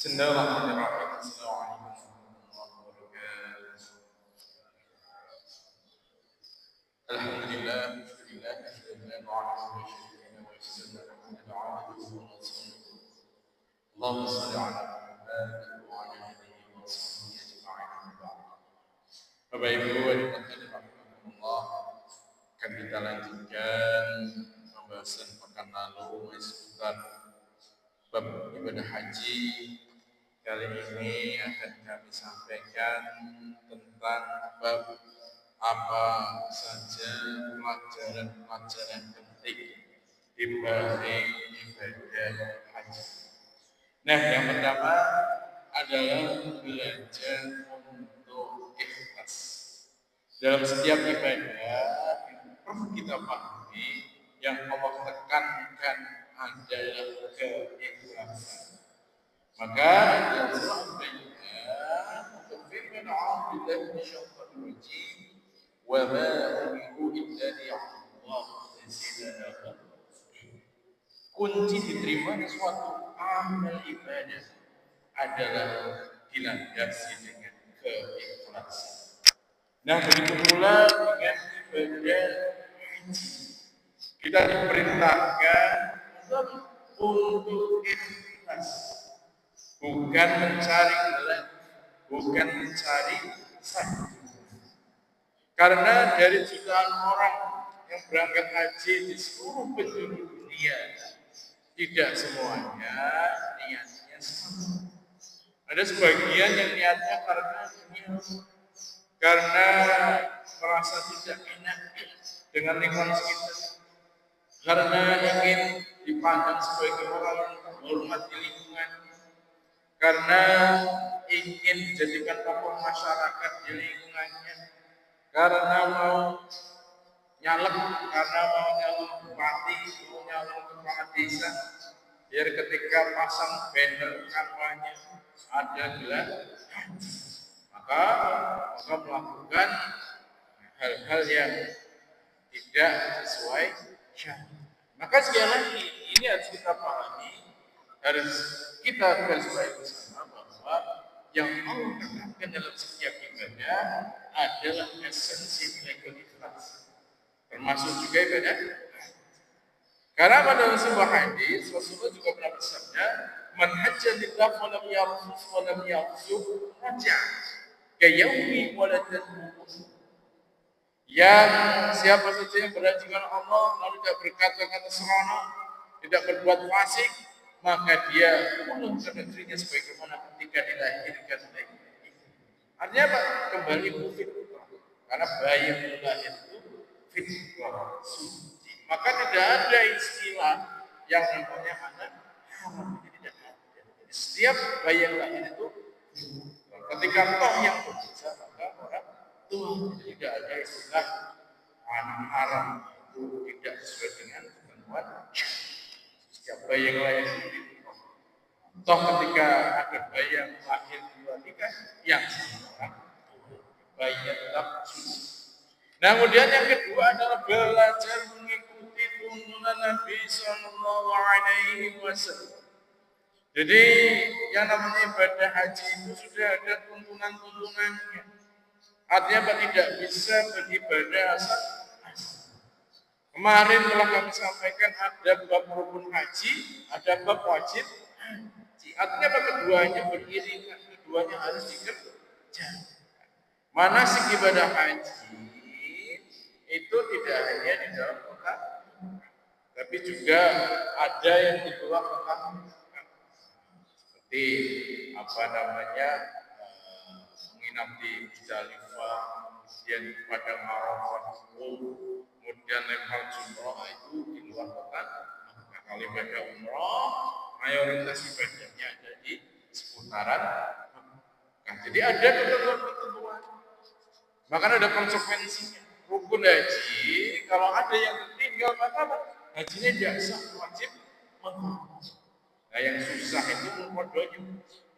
Bismillahirrahmanirrahim. Assalamualaikum warahmatullahi wabarakatuh. Alhamdulillah, alhamdulillah, alhamdulillah, wa Allahumma salli ala Muhammad wa ala alihi wa sahbihi ajma'in. Bapak Ibu hadirin rahimakumullah, akan kita lanjutkan pembahasan pekan lalu seputar bab ibadah haji. Kali ini akan kami sampaikan tentang bab apa saja pelajaran-pelajaran penting dibalik ibadah haji. Nah, yang pertama adalah belajar untuk ikhlas. Dalam setiap ibadah perlu kita pahami yang Allah tekankan adalah keikhlasan. Maka dalam surah Al-Baqarah firman Allah billahi minasyaitonir rajim wa ma umiru illa liya'budu Allaha kunci diterimanya suatu amal ibadah adalah dilandasi dengan keikhlasan. Nah, begitu pula dengan ibadah haji. Kita diperintahkan untuk ikhlas, bukan mencari gelar, bukan mencari sah. Karena dari jutaan orang yang berangkat haji di seluruh penjuru dunia, tidak semuanya niatnya sama. Ada sebagian yang niatnya karena dunia, karena merasa tidak enak dengan lingkungan sekitar, karena ingin dipandang sebagai orang yang terhormat di lingkungan, karena ingin dijadikan tokoh masyarakat di lingkungannya, karena mau nyalek, karena mau nyalek bupati, mau nyalek kepala desa, biar ketika pasang banner kampanye ada gelar haji, maka melakukan hal-hal yang tidak sesuai syariat. Maka sekali lagi ini harus kita pahami, harus kita garis bawahi bersama bahwa yang Allah katakan dalam setiap ibadah adalah esensi nilai keikhlasan, termasuk juga ibadah. Karena pada sebuah hadis Rasulullah juga pernah bersabda, "Man hajja lillah wa lam yarfus wa lam yafsuq raja'a ka yaumi waladatuhu." Yang siapa saja yang berhaji karena Allah lalu tidak berkata-kata seronok, tidak berbuat fasik, maka dia pulang ke negerinya sebagaimana ketika dilahirkan. Artinya apa? Kembali ke fitrah. Karena bayi yang lahir itu fitrah suci. Maka tidak ada istilah yang namanya anak haram. Tidak ada. Jadi setiap bayi yang lahir itu ketika toh yang berdosa maka orang tua, tidak ada istilah anak haram, itu tidak sesuai dengan ketentuan. Setiap bayi yang lahir itu toh ketika ada bayi yang lahir di luar nikah yang sama bayinya tetap suci. Nah, kemudian yang kedua adalah belajar mengikuti tuntunan Nabi Sallallahu Alaihi Wasallam. Jadi yang namanya ibadah haji itu sudah ada tuntunan-tuntunannya. Artinya apa? Tidak bisa beribadah asal. Kemarin telah kami sampaikan ada bab rukun haji, ada bab wajib haji. Artinya apa? Keduanya beriringan, keduanya harus dikerjakan. Manasik ibadah haji itu tidak hanya di dalam kota, tapi juga ada yang di luar kota. Seperti apa namanya, menginap di Muzdalifah, kemudian di Padang Arafah, kemudian lempar jumroh itu di luar kota. Nah, kalau ibadah umroh, mayoritas ibadahnya ada di seputaran. Nah, jadi ada ketentuan-ketentuan. Bahkan ada konsekuensinya. Rukun haji, kalau ada yang tertinggal maka hajinya tidak sah, wajib mengkodok. Nah, yang susah itu mengkodoknya.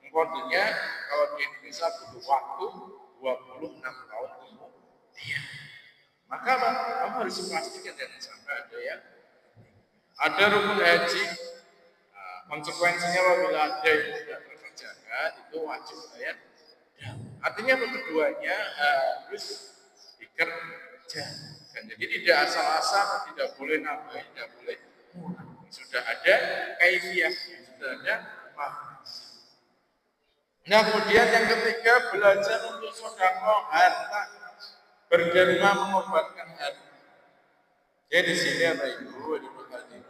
Mengkodoknya kalau di Indonesia butuh waktu 26 tahun kemudian. Maka kamu harus memastikan jangan sampai ada yang ada rukun haji. Nah, konsekuensinya apabila ada yang tidak terkerjakan, zakat itu wajib bayar. Artinya keduanya harus dikerjakan. Jadi tidak asal-asal, tidak boleh nambah, tidak boleh mengurangi. Sudah ada kaifiyahnya, sudah ada maknanya. Nah, kemudian yang ketiga, belajar untuk sedekah harta, berderma mengobatkan hati. Jadi di sini apa Ibu, di Hadirin,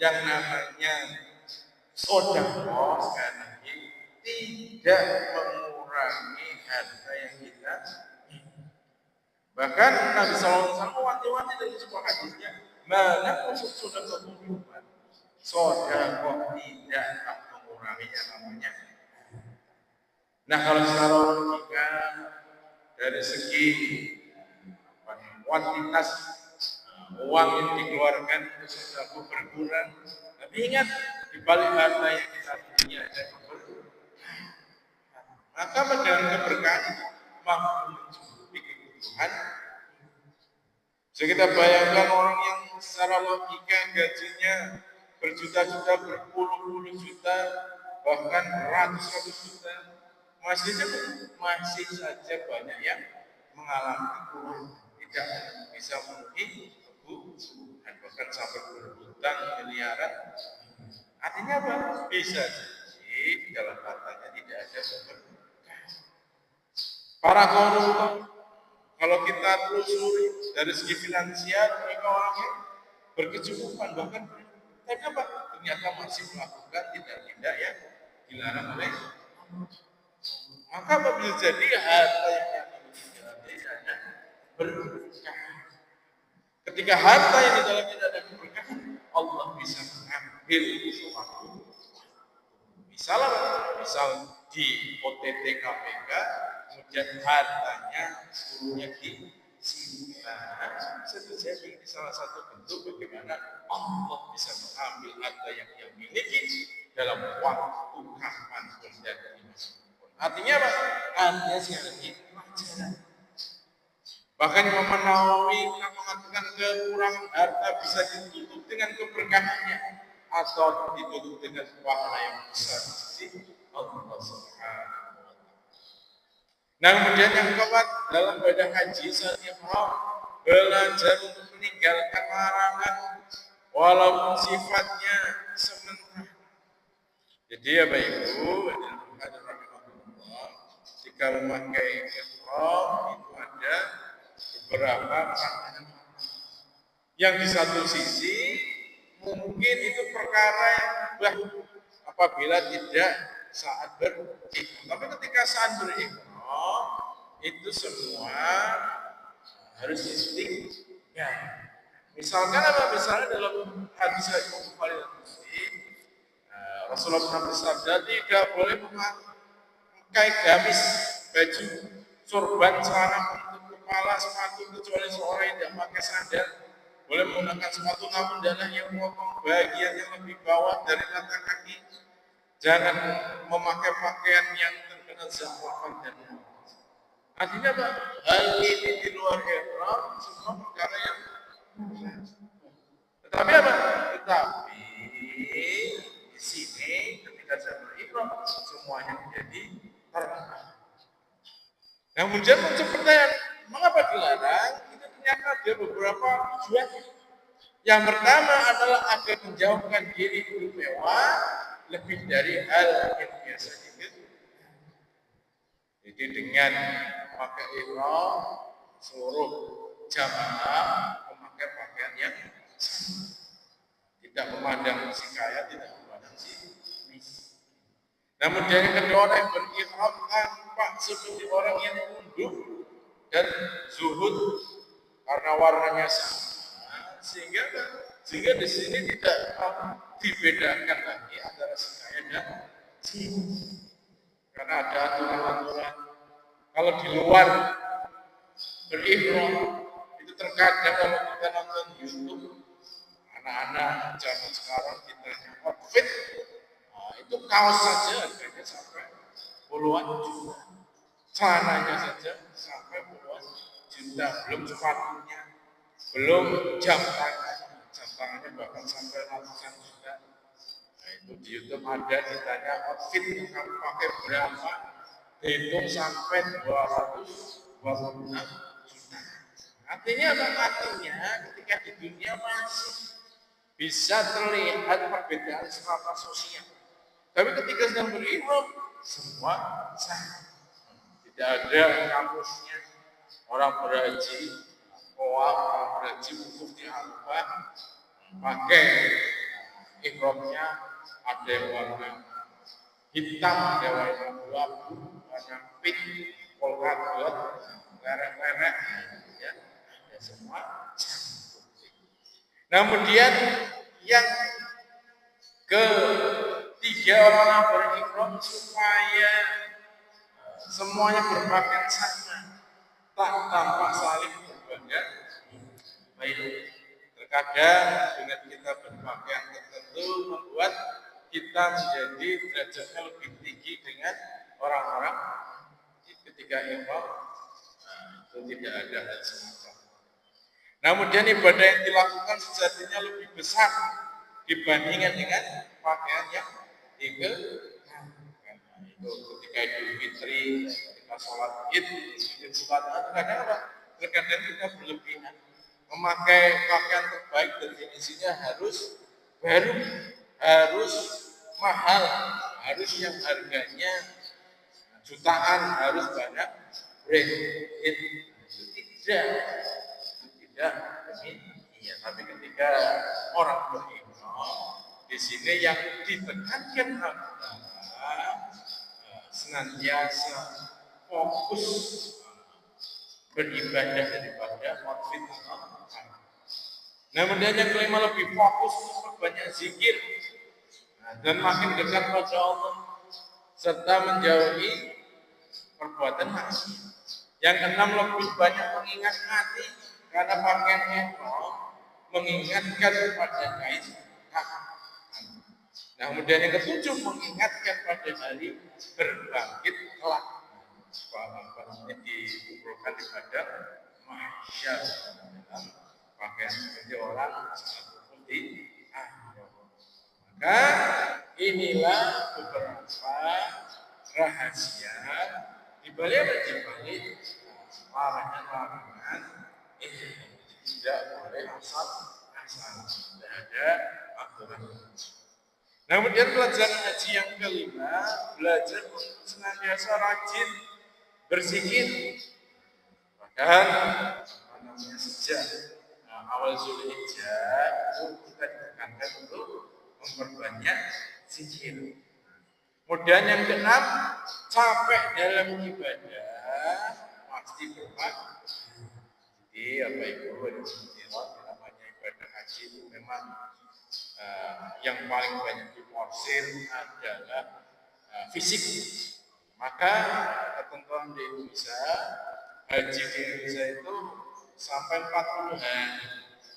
yang namanya sedekah sekali lagi tidak mengurangi harta yang kita. Bahkan Nabi SAW wanti-wanti dari sebuah hadisnya, mana khusus sedekah kehidupan, sedekah tidak mengurangi yang namanya. Nah, kalau secara logika dari segi kuantitas uang yang dikeluarkan itu sedekah berkurang, tapi ingat di balik harta yang kita punya ada keberkahan. Maka dengan keberkahan mampu mencukupi kebutuhan. Jadi kita bayangkan orang yang secara logika gajinya berjuta-juta, berpuluh-puluh juta, bahkan ratus-ratus juta, masih saja banyak yang mengalami kekurangan, tidak bisa memenuhi kebutuhan, bahkan sampai berhutang miliaran. Artinya apa? Bisa jadi dalam hartanya tidak ada keberkahan. Para koruptor, kalau kita telusuri dari segi finansial, mereka orang yang berkecukupan, bahkan tapi apa? Ternyata masih melakukan tindak-tindak yang dilarang oleh Allah. Maka apabila jadi harta yang tidak ada berkah. Ketika harta yang di dalam tidak ada berkah, Allah bisa mengambil sesuatu. Misal di OTT KPK, kemudian hartanya seluruhnya disimpan. Jadi ini salah satu bentuk bagaimana Allah bisa mengambil harta yang dia miliki dalam waktu kapan pun dan dimanapun. Artinya apa? Artinya sekali lagi pelajaran. Bahkan Imam Nawawi mengatakan kekurangan harta bisa ditutup dengan keberkahannya atau ditutup dengan pahala yang besar di Allah Subhanahu wa taala. Nah, kemudian yang keempat dalam ibadah haji saat ihram belajar untuk meninggalkan larangan walaupun sifatnya sementara. Jadi ya Bapak Ibu, jika memakai ihram itu ada beberapa pandangan. Yang di satu sisi mungkin itu perkara yang mudah apabila tidak saat berihram. Tapi ketika saat berihram itu semua harus istiqomah. Misalkan apa? Misalnya dalam hadis Bukhari dan Muslim, Rasulullah pernah bersabda tidak boleh memakai gamis, baju, sorban, celana untuk kepala, sepatu kecuali seorang yang tidak pakai sandal. Boleh menggunakan sepatu namun adalah yang memotong bagian yang lebih bawah dari mata kaki. Jangan memakai pakaian yang terkena zahwatan dan artinya apa? Hal ini di luar ihram semua perkara yang tetapi apa? Tetapi di sini ketika saya berihram semuanya menjadi terlarang. Yang kemudian muncul pertanyaan, mengapa dilarang? Itu ternyata ada beberapa tujuan. Yang pertama adalah agar menjauhkan diri hidup mewah lebih dari hal yang biasa dikerjakan. Jadi dengan memakai ihram seluruh jamaah memakai pakaian yang sama. Tidak memandang si kaya, tidak memandang si miskin. Namun dari kedua orang yang berihram tampak seperti orang yang tunduk dan zuhud karena warnanya sama, sehingga di sini tidak dibedakan lagi antara si kaya dan si miskin. Karena ada aturan-aturan kalau di luar berihram itu terkadang kalau kita nonton YouTube anak-anak zaman sekarang kita outfit itu kaos saja harganya sampai puluhan juta, celananya saja sampai puluhan juta, belum sepatunya, belum jam tangannya bahkan sampai ratusan juta. Nah, Itu di YouTube ada ditanya outfit yang kamu pakai berapa, dihitung sampai 226 juta. Artinya apa? Artinya ketika di dunia masih bisa terlihat perbedaan strata sosial. Tapi ketika sedang berimam, semua sama. Tidak ada kampusnya orang berhaji, orang berhaji wukuf di Arafah, pakai ikhramnya ada yang warna hitam, ada warna abu-abu, warna pink, polka dot, lereng-lereng, ya, ada semua. Nah, kemudian yang ketiga, orang yang berikhram supaya semuanya berpakaian sama, tak tampak saling berbeda. Baik, terkadang dengan kita berpakaian tertentu membuat kita menjadi derajatnya lebih tinggi dengan orang-orang ketika ihram. Itu tidak ada hal semacam. Nah, kemudian ibadah yang dilakukan sejatinya lebih besar dibandingkan dengan pakaian yang dikenakan. Itu ketika Idul Fitri, ketika sholat Id, terkadang apa? Terkadang kita berlebihan memakai pakaian terbaik, definisinya harus baru, harus mahal, harus yang harganya jutaan, harus banyak branded. Itu tidak demikian. Tapi ketika orang beriman, di sini yang ditekankan adalah senantiasa fokus beribadah daripada outfit Allah. Nah, kemudian yang kelima, lebih fokus banyak zikir, dan makin dekat pada Allah serta menjauhi perbuatan maksiat. Yang keenam, lebih banyak mengingat hati karena pakaian ihram mengingatkan pada kain kafan. Nah, kemudian yang ketujuh, mengingatkan pada hari berbangkit kelak. Bahwa dikumpulkan di padang mahsyar dalam pakaian seperti orang saat kumpul di akhirat. Maka inilah beberapa rahasia di balik larangan ini. Tidak boleh asal-asal, tidak ada aturan. Nah, kemudian pelajaran haji yang kelima, belajar untuk senantiasa rajin berzikir. Bahkan namanya sejak awal Zulhijjah itu kita ditekankan untuk memperbanyak zikir. Kemudian yang keenam, capek dalam ibadah pasti bermanfaat. Jadi apa itu namanya ibadah haji itu memang yang paling banyak diporsir adalah fisik. Maka ketentuan di Indonesia, haji di Indonesia itu sampai 40 hari.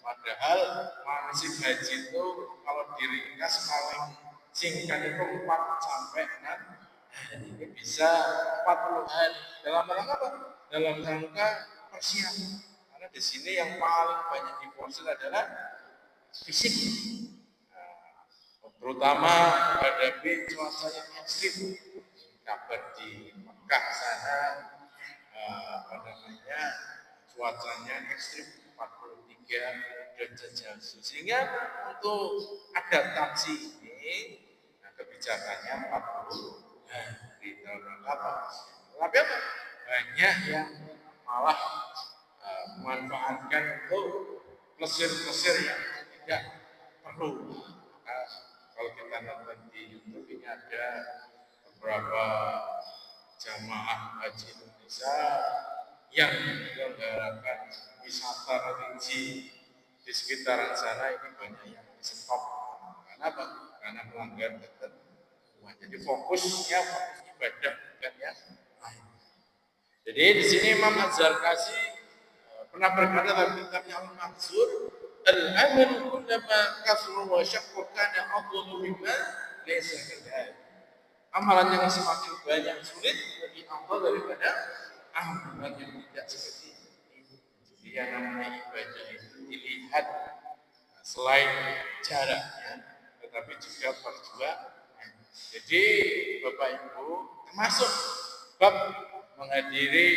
Padahal manasik haji itu kalau diringkas paling singkat itu 4 sampai 6 hari. Ini bisa 40 hari. Dalam rangka apa? Dalam rangka persiapan. Karena di sini yang paling banyak diporsir adalah fisik. Terutama menghadapi cuaca yang ekstrim. Kabar di Mekah sana cuacanya ekstrim 43 derajat Celcius. Sehingga untuk adaptasi ini kebijakannya 40 hari dalam rangka apa? Tapi apa? Banyak yang malah memanfaatkan untuk plesir-plesir yang tidak perlu. Kalau kita nonton di YouTube ini ada beberapa jamaah haji Indonesia yang menyelenggarakan wisata religi di sekitaran sana. Ini banyak yang di-stop. Kenapa? Karena melanggar ketentuan. Jadi fokusnya ibadah, bukan yang lain. Jadi di sini Imam Az-Zarkashi pernah berkata dalam kitabnya Al-Mahzur, al-amal kullama kasru wa syaqqa kana afdalu mimma laysa kadhalik. Amalan yang semakin banyak sulit lebih afdal daripada amalan yang tidak seperti ini. Jadi yang namanya ibadah itu dilihat selain jaraknya, tapi juga perjuangan. Jadi Bapak Ibu termasuk bab menghadiri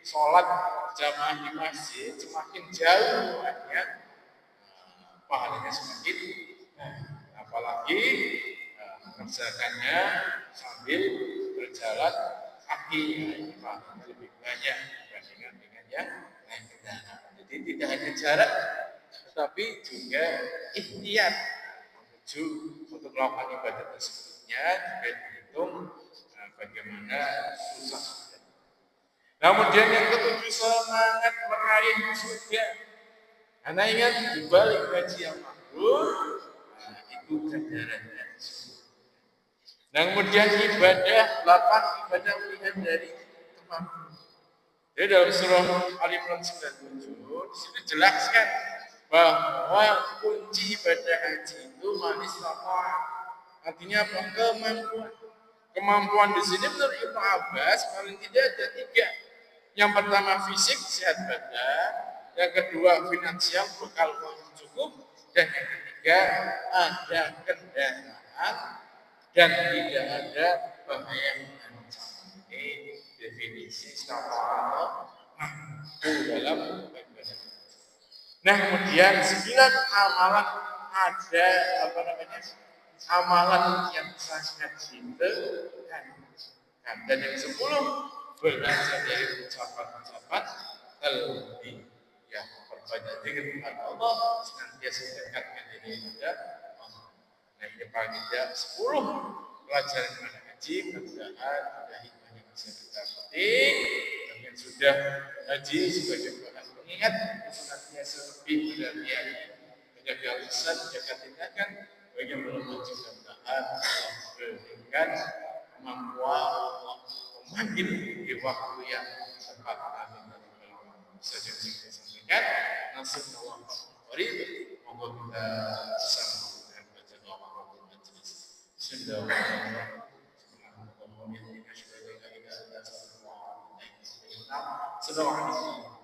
sholat jamaah di masjid semakin jauh ya, pahalanya semakin apalagi mengerjakannya sambil berjalan kaki, ini pahalanya lebih banyak dibandingkan dengan yang naik kendaraan. Jadi tidak hanya jarak tetapi juga ikhtiar menuju untuk melakukan ibadah tersebutnya juga dihitung bagaimana susah. Nah, kemudian yang ketujuh, semangat meraih surga. Karena ingat di balik gaji yang makbul, itu ganjarannya. Nah, kemudian ibadah 8 ibadah pilihan dari kemampuan. Jadi dalam surah Al-Imran 97 di situ jelaskan bahwa kunci ibadah haji itu manis apa? Artinya apa? Kemampuan. Kemampuan di sini menurut Ibnu Abbas paling tidak ada 3. Yang pertama fisik, sehat badan. Yang kedua finansial, bekal uang yang cukup. Dan yang ketiga ada kendaraan dan tidak ada bahaya mengancam. Ini definisi syafa'ah mampu dalam ibadah. Nah, kemudian 9 amalan ada amalan yang sangat diinginkan. Dan yang 10 belajar dari ucapan-ucapan terlebih ya, perbanyak zikir kepada Allah, senantiasa dekatkan diri kepada Allah. Nah, ini paling tidak 10 pelajaran mana haji, mudah-mudahan ada hikmah yang bisa kita petik. Dan yang sudah haji sebagai bahan pengingat, senantiasa lebih berhati-hati, menjaga lisan, menjaga tindakan. Bagi yang belum haji, mudah-mudahan Allah berikan kemampuan Allah memanggil di waktu yang tepat. Amin. Saja yang saya sampaikan. Nasib Allah Qarib. Moga kita bersama dengan baca doa Rabbul Majlis. Bismillahirrahmanirrahim. Assalamualaikum warahmatullahi wabarakatuh.